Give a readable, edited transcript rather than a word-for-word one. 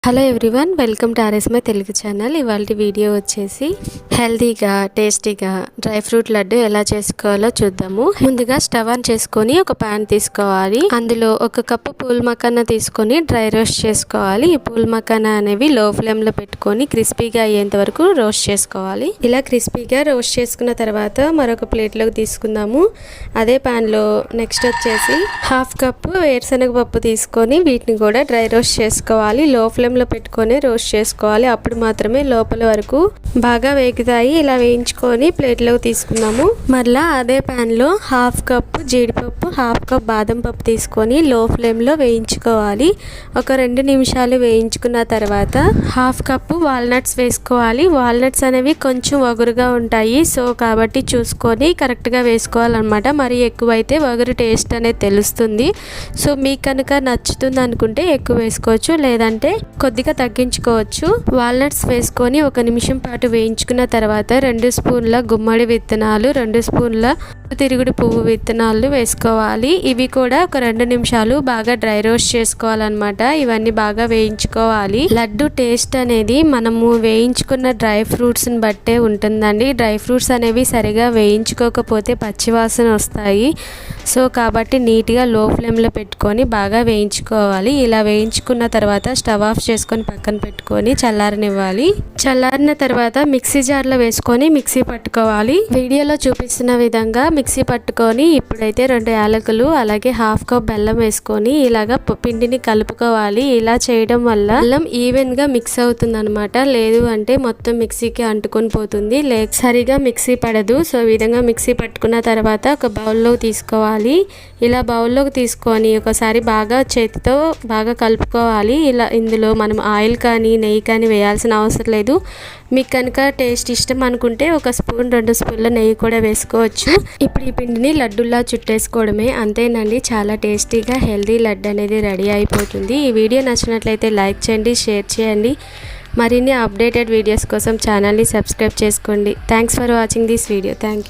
Hello everyone, welcome to ఆర్ఎస్మై Telugu channel. ఇవాళ video వచ్చేసి హెల్తీగా టేస్టీగా డ్రై ఫ్రూట్ లడ్డు ఎలా చేసుకోవాలో చూద్దాము. ముందుగా స్టవ్ ఆన్ చేసుకొని ఒక ప్యాన్ తీసుకోవాలి. అందులో ఒక కప్పు పూల్ మకానా తీసుకొని డ్రై రోస్ట్ చేసుకోవాలి. ఈ పూల్ మకానా అనేవి లో ఫ్లేమ్ లో పెట్టుకొని క్రిస్పీగా అయ్యేంత వరకు రోస్ట్ చేసుకోవాలి. ఇలా క్రిస్పీగా రోస్ట్ చేసుకున్న తర్వాత మరొక ప్లేట్ లోకి తీసుకుందాము. అదే ప్యాన్ లో నెక్స్ట్ వచ్చేసి హాఫ్ కప్పు వేరుశనగ పప్పు తీసుకొని వీటిని కూడా డ్రై రోస్ట్ చేసుకోవాలి. లో ఫ్లేమ్ లో పెట్టుకొని రోస్ట్ చేసుకోవాలి. అప్పుడు మాత్రమే లోపల వరకు బాగా వేగుతాయి. ఇలా వేయించుకొని ప్లేట్ లోకి తీసుకున్నాము. మరలా అదే ప్యాన్ లో హాఫ్ కప్ జీడిపప్పు, హాఫ్ కప్ బాదం పప్పు తీసుకొని లో ఫ్లేమ్ లో వేయించుకోవాలి. ఒక 2 నిమిషాలు వేయించుకున్న తర్వాత హాఫ్ కప్ వాల్నట్స్ వేసుకోవాలి. వాల్నట్స్ అనేవి కొంచెం వగురుగా ఉంటాయి, సో కాబట్టి చూసుకొని కరెక్ట్ గా వేసుకోవాలన్నమాట. మరి ఎక్కువైతే వగురు టేస్ట్ అనేది తెలుస్తుంది. సో మీకు కనుక నచ్చుతుంది అనుకుంటే ఎక్కువ వేసుకోవచ్చు, లేదంటే కొద్దిగా తగ్గించుకోవచ్చు. వాల్నట్స్ వేసుకొని 1 నిమిషం పాటు వేయించుకున్న తర్వాత 2 స్పూన్ల గుమ్మడి విత్తనాలు, 2 స్పూన్ల తిరుగుడు పువ్వు విత్తనాలు వేసుకోవాలి. ఇవి కూడా ఒక 2 నిమిషాలు బాగా డ్రై రోస్ట్ చేసుకోవాలన్నమాట. ఇవన్నీ బాగా వేయించుకోవాలి. లడ్డు టేస్ట్ అనేది మనము వేయించుకున్న డ్రై ఫ్రూట్స్ని బట్టే ఉంటుందండి. డ్రై ఫ్రూట్స్ అనేవి సరిగా వేయించుకోకపోతే పచ్చివాసన వస్తాయి. సో కాబట్టి నీట్గా లో ఫ్లేమ్లో పెట్టుకొని బాగా వేయించుకోవాలి. ఇలా వేయించుకున్న తర్వాత స్టవ్ ఆఫ్ చేసుకొని పక్కన పెట్టుకొని చల్లారనివ్వాలి. చల్లారిన తర్వాత మిక్సీ జార్లో వేసుకొని మిక్సీ పట్టుకోవాలి. వీడియోలో చూపిస్తున్న విధంగా మిక్సీ పట్టుకొని ఇప్పుడైతే 2 యాలకులు అలాగే హాఫ్ కప్ బెల్లం వేసుకొని ఇలాగా పిండిని కలుపుకోవాలి. ఇలా చేయడం వల్ల బెల్లం ఈవెన్ గా మిక్స్ అవుతుంది అనమాట. లేదు అంటే మొత్తం మిక్సీకి అంటుకొని పోతుంది, లేక సరిగా మిక్సీ పడదు. సో ఈ విధంగా మిక్సీ పట్టుకున్న తర్వాత ఒక బౌల్లో తీసుకోవాలి. ఇలా బౌల్లోకి తీసుకొని ఒకసారి బాగా చేతితో బాగా కలుపుకోవాలి. ఇలా ఇందులో మనం ఆయిల్ కానీ నెయ్యి కానీ వేయాల్సిన అవసరం లేదు. మీకు కనుక టేస్ట్ ఇష్టం అనుకుంటే 1 స్పూన్ 2 స్పూన్ల నెయ్యి కూడా వేసుకోవచ్చు. ఇప్పుడు ఈ పిండిని లడ్డుల్లా చుట్టేసుకోవడమే, అంతేనండి. చాలా టేస్టీగా హెల్దీ లడ్డు అనేది రెడీ అయిపోతుంది. ఈ వీడియో నచ్చినట్లయితే లైక్ చేయండి, షేర్ చేయండి. మరిన్ని అప్డేటెడ్ వీడియోస్ కోసం ఛానల్ని సబ్స్క్రైబ్ చేసుకోండి. Thanks for watching this video. Thank you.